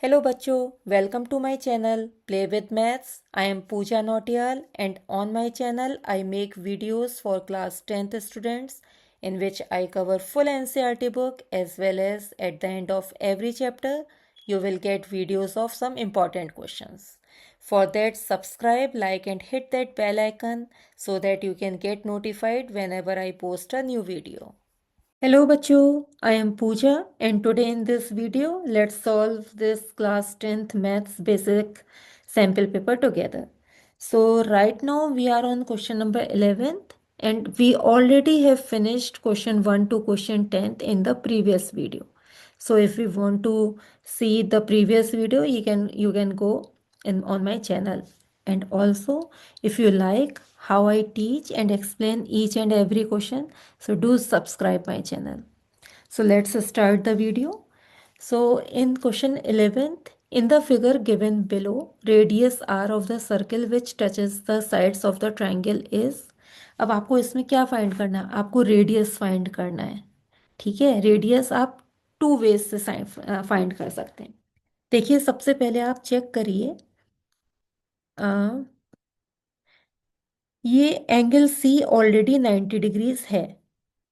Hello bachcho, welcome to my channel Play with Maths. I am Pooja Nautiyal and on my channel I make videos for class 10th students in which I cover full NCERT book as well as at the end of every chapter you will get videos of some important questions. For that subscribe, like and hit that bell icon so that you can get notified whenever I post a new video. Hello bachcho, I am Pooja and today in this video let's solve this class 10th maths basic sample paper together. So right now we are on question number 11th and we already have finished question 1 to question 10th in the previous video. So if you want to see the previous video you can go in on my channel. And also if you like how I teach and explain each and every question, so do subscribe my channel. So let's start the video. So in question 11th, in the figure given below, radius r of the circle which touches the sides of the triangle is. अब आपको इसमें क्या find करना है? आपको radius find करना है. ठीक है, रेडियस आप टू वेज से फाइंड कर सकते हैं. देखिए सबसे पहले आप चेक करिए, ये एंगल सी ऑलरेडी 90 डिग्रीज है.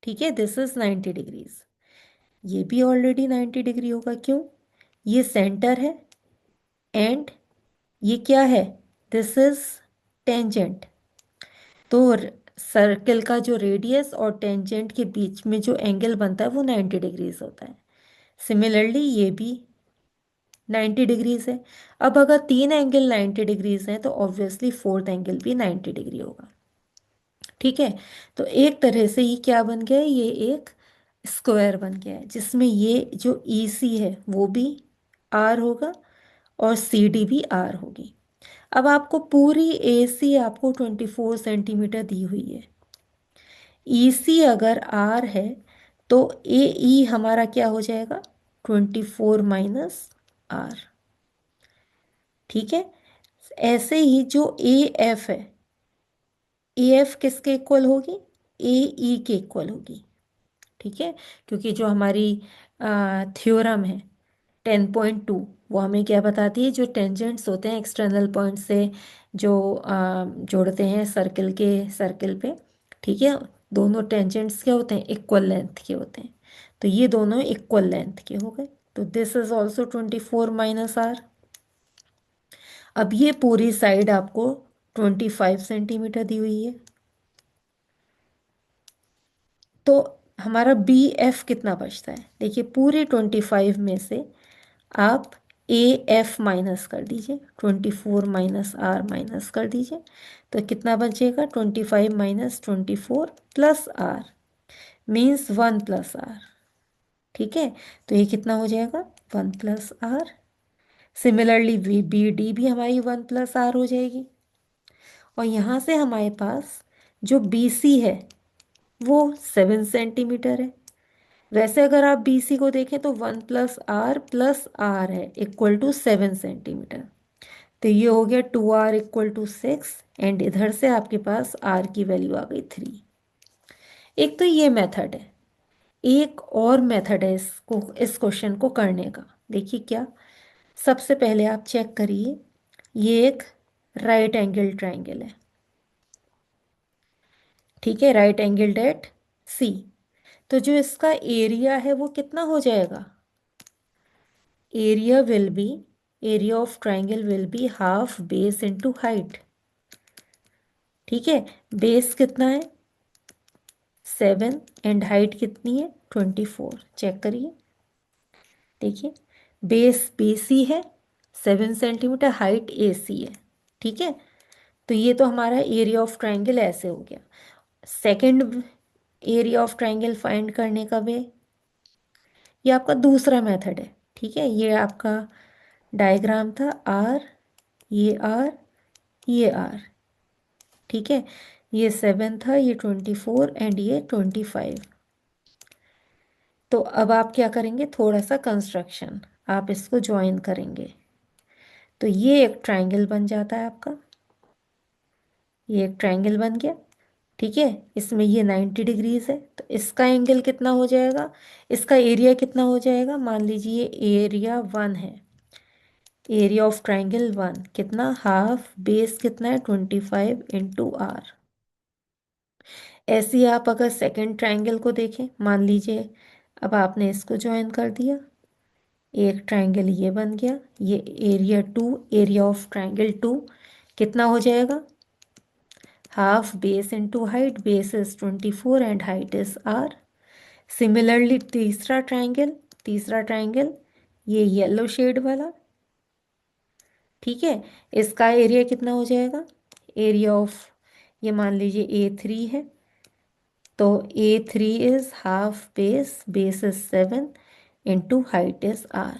ठीक है, दिस इज 90 डिग्रीज. ये भी ऑलरेडी 90 डिग्री होगा. क्यों? ये सेंटर है एंड ये क्या है? This is tangent. तो सर्कल का जो रेडियस और टेंजेंट के बीच में जो एंगल बनता है वो 90 डिग्रीज होता है. सिमिलरली ये भी 90 डिग्रीज है. अब अगर तीन एंगल 90 डिग्रीज हैं तो ऑब्वियसली फोर्थ एंगल भी 90 डिग्री होगा. ठीक है, तो एक तरह से ये क्या बन गया है? ये एक स्क्वायर बन गया है जिसमें ये जो ई सी है वो भी आर होगा और सी डी भी आर होगी. अब आपको पूरी ए सी आपको 24 सेंटीमीटर दी हुई है. ई सी अगर आर है तो ए ई हमारा क्या हो जाएगा? 24 माइनस आर. ठीक है, ऐसे ही जो ए एफ है, ए एफ किसके इक्वल होगी? ए ई के इक्वल होगी. ठीक है, क्योंकि जो हमारी थ्योरम है 10.2 वो हमें क्या बताती है? जो टेंजेंट्स होते हैं एक्सटर्नल पॉइंट से जो जोड़ते हैं सर्कल पे. ठीक है, दोनों टेंजेंट्स क्या होते हैं? इक्वल लेंथ के होते हैं. तो ये दोनों इक्वल लेंथ के हो गए. तो this is also 24 minus R. अब ये पूरी साइड आपको 25 सेंटीमीटर दी हुई है. तो हमारा बी एफ कितना बचता है? देखिए पूरे 25 में से आप ए एफ माइनस कर दीजिए, 24 माइनस आर माइनस कर दीजिए. तो कितना बचेगा? 25 minus 24 plus R means 1 plus R. ठीक है, तो ये कितना हो जाएगा? 1 plus R. Similarly V B D भी हमारी 1 प्लस आर हो जाएगी. और यहाँ से हमारे पास जो बी सी है वो 7 सेंटीमीटर है. वैसे अगर आप बी सी को देखें तो 1 प्लस आर है इक्वल टू 7 सेंटीमीटर. तो ये हो गया 2r इक्वल टू 6 एंड इधर से आपके पास r की वैल्यू आ गई 3. एक तो ये मेथड है. एक और मेथड है इस क्वेश्चन को करने का. देखिए क्या, सबसे पहले आप चेक करिए, ये एक राइट एंगल ट्राइंगल है. ठीक है, राइट एंगल एट सी. तो जो इसका एरिया है वो कितना हो जाएगा? Area will be, area of triangle will be half base into height. ठीक है, बेस कितना है? 7 एंड हाइट कितनी है? 24. चेक करिए, देखिए बेस बी सी है 7 सेंटीमीटर, हाइट ए सी है. ठीक है, तो ये तो हमारा एरिया ऑफ ट्राइंगल ऐसे हो गया. Second area of triangle find करने का वे, ये आपका दूसरा मेथड है. ठीक है, ये आपका डायग्राम था आर, ये आर, ये आर. ठीक है, ये 7 था, ये 24 एंड ये 25. तो अब आप क्या करेंगे? थोड़ा सा कंस्ट्रक्शन आप इसको ज्वाइन करेंगे तो ये एक ट्राइंगल बन जाता है आपका. ये एक ट्राइंगल बन गया. ठीक है, इसमें ये 90 डिग्रीज है तो इसका एंगल कितना हो जाएगा? इसका एरिया कितना हो जाएगा? मान लीजिए एरिया 1 है एरिया ऑफ ट्राइंगल वन कितना, हाफ बेस कितना है 25 × r। ऐसे ही आप अगर सेकंड ट्राइंगल को देखें, मान लीजिए अब आपने इसको ज्वाइन कर दिया, एक ट्राइंगल ये बन गया, ये area two, area of triangle two कितना हो जाएगा, half base into height, base is 24 and height is r। Similarly तीसरा ट्राइंगल, तीसरा ट्राइंगल ये येलो शेड वाला, ठीक है, इसका एरिया कितना हो जाएगा, एरिया ऑफ, ये मान लीजिए A3 है, तो A3 is half base, base is 7 into height is r।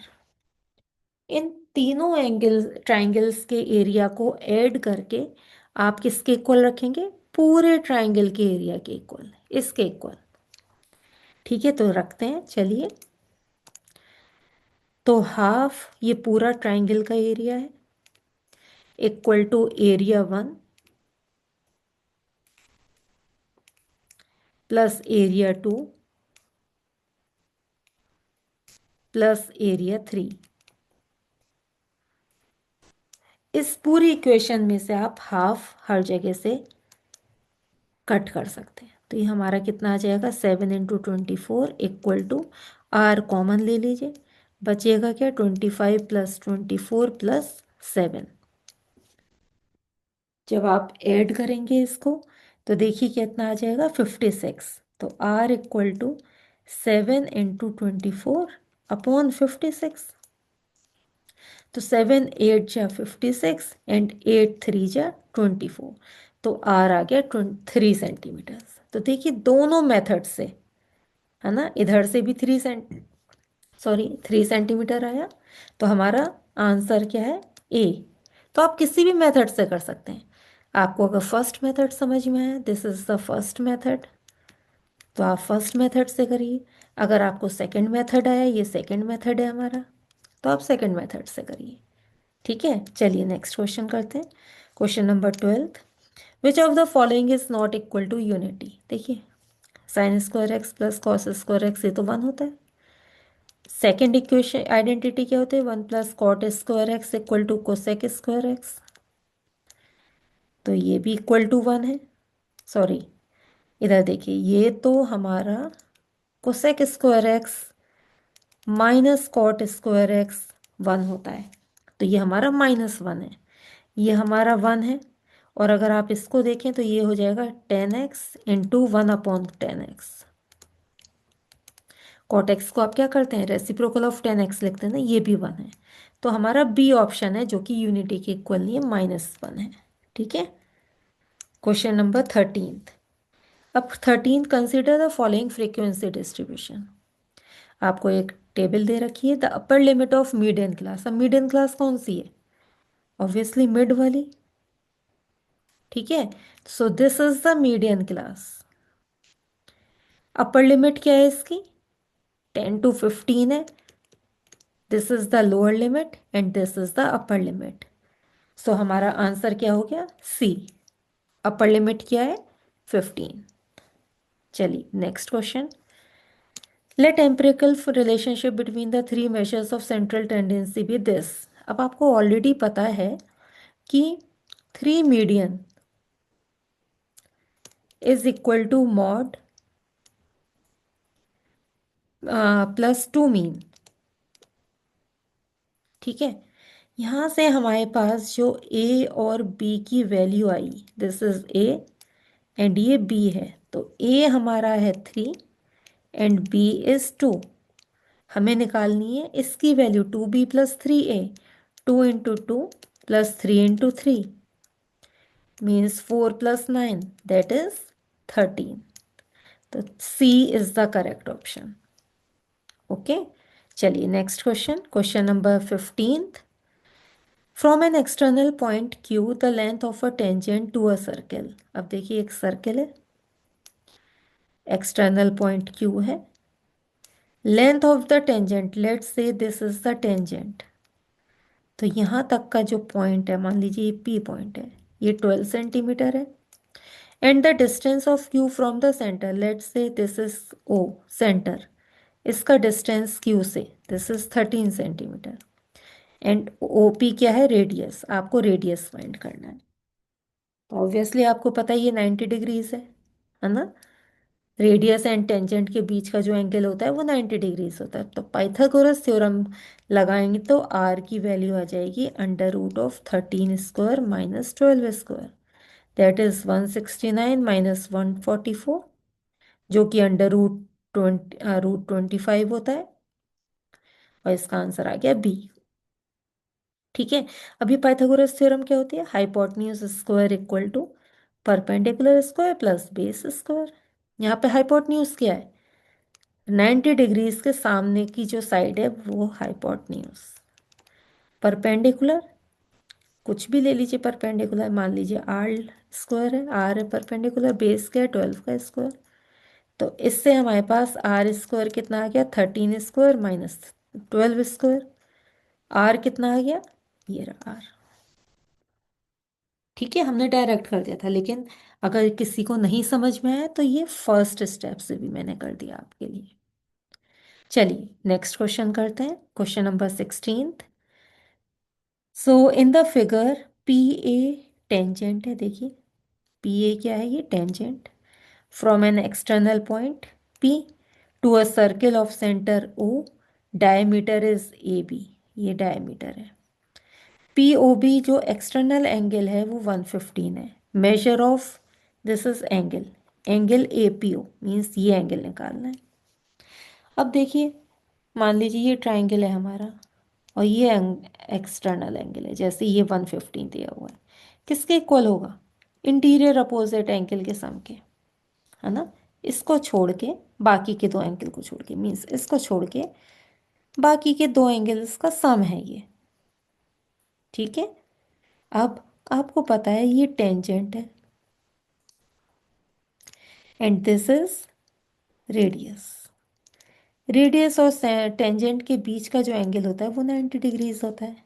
इन तीनों एंगल ट्राइंगल्स के एरिया को ऐड करके आप किसके इक्वल रखेंगे, पूरे ट्राइंगल के एरिया के इक्वल, इसके इक्वल। ठीक है, तो रखते हैं, चलिए। तो हाफ ये पूरा ट्राइंगल का एरिया है equal to area one plus area two plus area three. इस पूरी इक्वेशन में से आप हाफ हर जगह से कट कर सकते हैं, तो ये हमारा कितना आ जाएगा, 7 × 24 इक्वल टू, r कॉमन ले लीजिए, बचेगा क्या, 25 + 24 + 7। जब आप ऐड करेंगे इसको तो देखिए कितना आ जाएगा, 56। तो r इक्वल टू 7 × 24 अपॉन 56। तो 7 × 8 = 56 एंड 8 × 3 = 24। तो r आ गया 3 सेंटीमीटर। तो देखिए दोनों मेथड से, है ना, इधर से भी 3 सेंटीमीटर आया, तो हमारा आंसर क्या है, ए। तो आप किसी भी मेथड से कर सकते हैं। आपको अगर फर्स्ट मेथड समझ में आया, this is the first method, तो आप फर्स्ट मेथड से करिए। अगर आपको सेकंड मेथड आया, ये सेकंड मेथड है हमारा, तो आप सेकंड मेथड से करिए। ठीक है, चलिए नेक्स्ट क्वेश्चन करते हैं। Question number 12, which of the following is not equal to unity. देखिए sin² x + cos² x, ये तो 1 होता है। सेकेंड इक्वेशन आइडेंटिटी क्या होती है, 1 + cot² x equal to cosec²x, तो ये भी इक्वल टू 1 है। सॉरी, इधर देखिए, ये तो हमारा cosec² x माइनस cot²x 1 होता है, तो ये हमारा -1 है, ये हमारा 1 है। और अगर आप इसको देखें तो ये हो जाएगा 10x into 1/10x। Cot x को आप क्या करते हैं, रेसिप्रोकल ऑफ 10x लिखते हैं ना, ये भी 1 है। तो हमारा बी ऑप्शन है जो कि यूनिटी के इक्वल नहीं है, -1 है। ठीक है, क्वेश्चन नंबर 13। अब 13, consider the following frequency distribution. आपको एक टेबल दे रखी है, the upper limit of median class. अब मीडियन क्लास कौन सी है, ऑब्वियसली मिड वाली। ठीक है, so this is the median class. Upper limit क्या है इसकी, 10 to 15 है। This is the lower limit and this is the upper limit. So हमारा आंसर क्या हो गया, सी। अपर लिमिट क्या है, 15। चलिए next question, let empirical relationship between the three measures of central tendency be this. अब आपको ऑलरेडी पता है कि 3 median is equal to mode +2 mean. ठीक है, यहाँ से हमारे पास जो ए और बी की value I, this is A and ये बी है, तो ए हमारा है 3 एंड बी इज 2। हमें निकालनी है इसकी value, 2b + 3a, 2 × 2 + 3 × 3 means 4 + 9 that is 13। तो C is the correct option. Okay, चलिए next question, question number 15। From an external point Q the length of a tangent to a circle. अब देखिए एक circle है, एक्सटर्नल पॉइंट Q है, length of the tangent, let's say this is the tangent, तो यहाँ तक का जो पॉइंट है, मान लीजिए ये P पॉइंट है, ये 12 सेंटीमीटर है। And the distance of Q from the centre, let's say this is O centre, इसका डिस्टेंस Q से, this is 13 centimetre. And OP क्या है, रेडियस, आपको रेडियस फाइंड करना है। तो ऑब्वियसली आपको पता है ये 90 डिग्रीज है ना। रेडियस एंड टेंजेंट के बीच का जो एंगल होता है वो 90 डिग्रीज होता है। तो पाइथागोरस थ्योरम लगाएंगे तो आर की वैल्यू आ जाएगी √13² माइनस 12², दैट इज 169 माइनस 144, जो कि √25 होता है। और इसका आंसर आ गया बी। ठीक है। अभी पाइथागोरस थ्योरम क्या होती है, hypotenuse square equal to perpendicular square plus base square. यहाँ पे हाइपोटेन्यूज क्या है, 90 डिग्रीज के सामने की जो साइड है वो हाइपोटेन्यूज। परपेंडिकुलर कुछ भी ले लीजिए, परपेंडिकुलर मान लीजिए आर स्क्वायर है, आर है परपेंडिकुलर, बेस क्या है 12 का स्क्वायर। तो इससे हमारे पास आर स्क्वायर कितना आ गया, 13² माइनस 12²। आर कितना आ गया, ये रहा आर। ठीक है, हमने डायरेक्ट कर दिया था, लेकिन अगर किसी को नहीं समझ में आया तो ये फर्स्ट स्टेप से भी मैंने कर दिया आपके लिए। चलिए नेक्स्ट क्वेश्चन करते हैं, question number 16। So in the figure P A tangent है, देखिए पी ए क्या है, ये tangent from an external point P to a circle of centre O, diameter is A B, ये डायमीटर है। पी ओ बी जो external angle है वो 115 है। Measure of this is angle, angle A P O means ये angle निकालना है। अब देखिए, मान लीजिए ये ट्राइंगल है हमारा और ये एक्सटर्नल एंगल है, जैसे ये 115 दिया हुआ है, किसके इक्वल होगा, इंटीरियर अपोजिट एंगल के सम के, है ना। इसको छोड़ के बाकी के दो एंगल को छोड़ के, मीन्स इसको छोड़ के बाकी के दो एंगल्स का सम है ये। ठीक है। अब आपको पता है ये टेंजेंट है and this is radius. Radius और टेंजेंट के बीच का जो एंगल होता है वो 90 डिग्रीज होता है।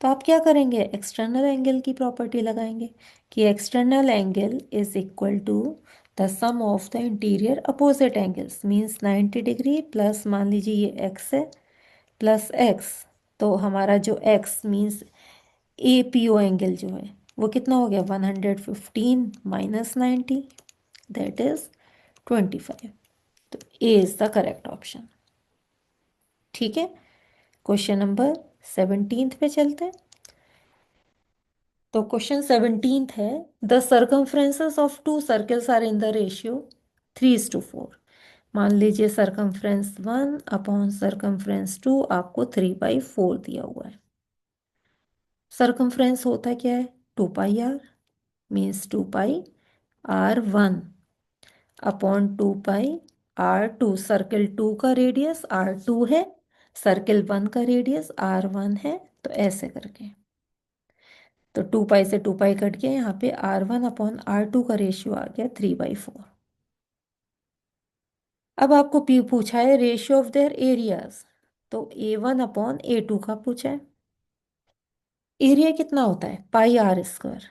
तो आप क्या करेंगे, एक्सटर्नल एंगल की प्रॉपर्टी लगाएंगे कि external angle is equal to the sum of the interior opposite angles, means 90 degree plus मान लीजिए ये एक्स है प्लस एक्स। तो हमारा जो X means A P O angle जो है वो कितना हो गया, 115 माइनस 90, दैट इज 25। तो ए इज द करेक्ट ऑप्शन। ठीक है। क्वेश्चन नंबर 17 पे चलते हैं। तो क्वेश्चन 17 है, the circumferences of two circles are in the ratio 3:4। मान लीजिए सर्कमफ्रेंस 1 अपॉन सर्कमफ्रेंस 2 आपको 3/4 दिया हुआ है। सर्कमफ्रेंस होता क्या है, 2πr, means 2πr1 upon 2πr2। Circle 2 का रेडियस r2 है, सर्कल 1 का रेडियस r1 है। तो ऐसे करके, तो 2π से 2π कट के यहाँ पे r1 अपॉन r2 का रेशियो आ गया 3/4। अब आपको पूछा है रेशियो ऑफ देयर एरियाज, तो a1 अपॉन a2 का पूछा है। एरिया कितना होता है, πr²।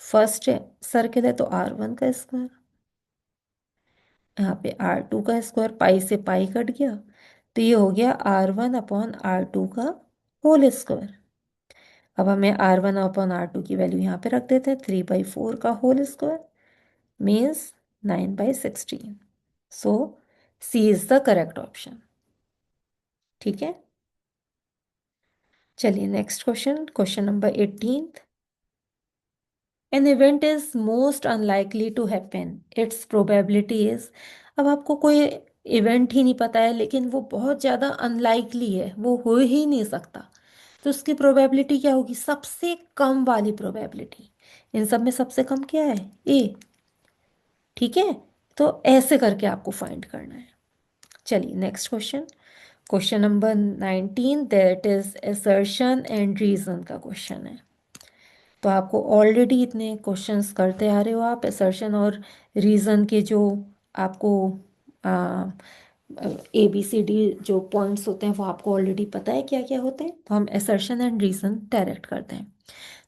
फर्स्ट सर्किल है तो r1 का स्क्वायर, यहाँ पे r2 का स्क्वायर, पाई से पाई कट गया, तो ये हो गया r1 अपॉन r2 का होल स्क्वायर। अब हमें r1 अपॉन r2 की वैल्यू यहाँ पे रख देते हैं, 3/4 का whole square means 9/16। So C is the correct option. ठीक है। चलिए next question, question number 18। An event is most unlikely to happen, its probability is. अब आपको कोई इवेंट ही नहीं पता है लेकिन वो बहुत ज़्यादा अनलाइकली है, वो हो ही नहीं सकता, तो उसकी प्रोबेबिलिटी क्या होगी, सबसे कम वाली प्रोबेबिलिटी। इन सब में सबसे कम क्या है, ए। ठीक है। तो ऐसे करके आपको फाइंड करना है। चलिए next question, question number 19, that is assertion and reason का क्वेश्चन है। तो आपको ऑलरेडी इतने क्वेश्चंस करते आ रहे हो आप, असर्शन और रीजन के जो आपको ए बी सी डी जो पॉइंट्स होते हैं वो आपको ऑलरेडी पता है क्या क्या होते हैं। तो हम असर्शन एंड रीजन डायरेक्ट करते हैं।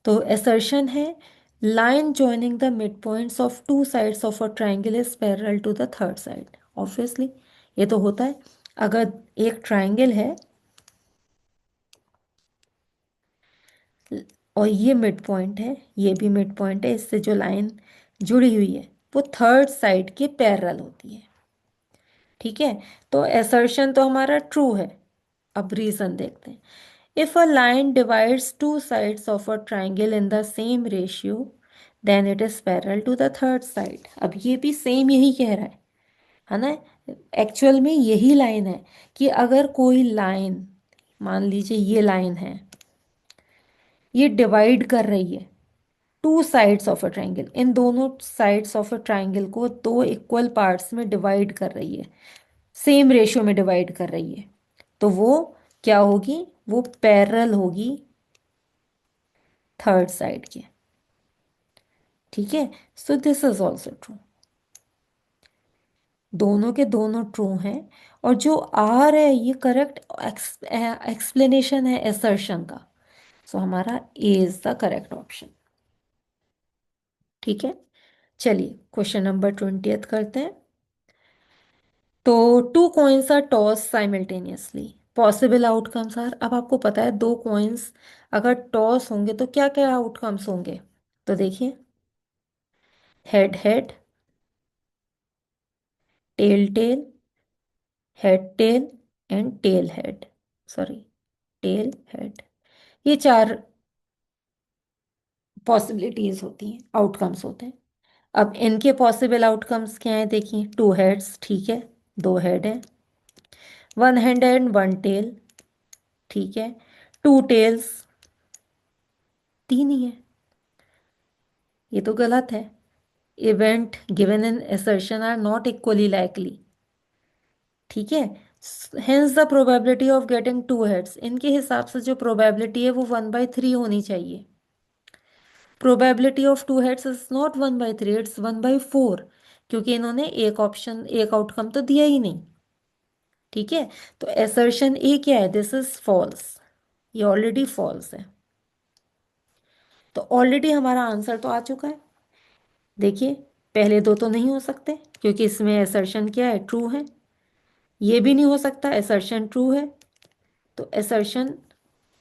तो असर्शन है, line joining the mid points of two sides of a triangle is parallel to the third side. Obviously ये तो होता है, अगर एक ट्राइंगल है और ये मिड पॉइंट है, ये भी मिड पॉइंट है, इससे जो लाइन जुड़ी हुई है वो थर्ड साइड के पैरेलल होती है। ठीक है, तो एसर्शन तो हमारा ट्रू है। अब रीजन देखते हैं। If a line divides two sides of a triangle in the same ratio then it is parallel to the third side. अब ये भी सेम यही कह रहा है ना। एक्चुअल में यही लाइन है कि अगर कोई लाइन, मान लीजिए ये लाइन है, ये डिवाइड कर रही है two sides of a triangle, इन दोनों साइड्स ऑफ अ ट्राइंगल को दो इक्वल पार्ट्स में डिवाइड कर रही है, सेम रेशियो में डिवाइड कर रही है, तो वो क्या होगी, वो पैरेलल होगी थर्ड साइड के। ठीक है, so this is also true. दोनों के दोनों ट्रू हैं। और जो आर है ये करेक्ट एक्सप्लेनेशन है एसर्शन का। सो हमारा A is the correct option. ठीक है, चलिए क्वेश्चन नंबर 20 करते हैं। तो two coins are toss simultaneously, possible outcomes are. अब आपको पता है दो कॉइन्स अगर टॉस होंगे तो क्या क्या आउटकम्स होंगे। तो देखिए, head head, tail tail, head tail and tail head, sorry tail head, ये चार पॉसिबिलिटीज होती हैं, आउटकम्स होते हैं। अब इनके पॉसिबल आउटकम्स क्या हैं, देखिए टू हेड्स, ठीक है, दो हेड है। One hand and one tail, ठीक है। टू टेल्स, तीन ही है, ये तो गलत है। Event given in assertion are not equally likely, ठीक है। Hence the probability of getting two heads, इनके हिसाब से जो प्रोबेबिलिटी है वो 1/3 होनी चाहिए। Probability of two heads is not 1/3, it's 1/4, क्योंकि इन्होंने एक ऑप्शन, एक आउटकम तो दिया ही नहीं। ठीक है, तो एसर्शन ए क्या है, दिस इज फॉल्स, ये ऑलरेडी फॉल्स है। तो ऑलरेडी हमारा आंसर तो आ चुका है। देखिए, पहले दो तो नहीं हो सकते क्योंकि इसमें एसर्शन क्या है, ट्रू है। ये भी नहीं हो सकता, एसर्शन ट्रू है। तो एसर्शन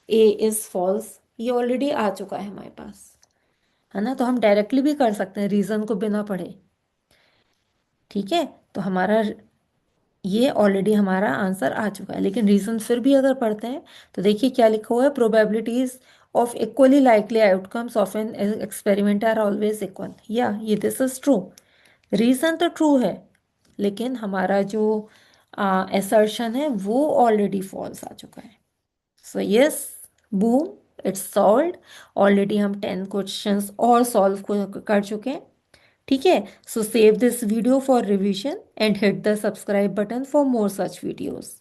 ए इज फॉल्स, ये ऑलरेडी आ चुका है हमारे पास, है ना। तो हम डायरेक्टली भी कर सकते हैं रीजन को बिना पढ़े। ठीक है, तो हमारा ये ऑलरेडी हमारा आंसर आ चुका है, लेकिन रीजन फिर भी अगर पढ़ते हैं तो देखिए क्या लिखा हुआ है, probabilities of equally likely outcomes of an experiment are always equal, या ये दिस इज ट्रू। रीजन तो ट्रू है, लेकिन हमारा जो एसर्शन है वो ऑलरेडी फॉल्स आ चुका है। So yes, boom, it's solved. Already हम 10 क्वेश्चंस और सॉल्व कर चुके हैं। ठीक है, so save this video for revision and hit the subscribe button for more such videos.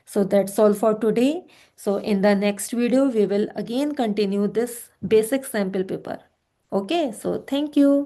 So that's all for today. So in the next video we will again continue this basic sample paper. Okay, so thank you.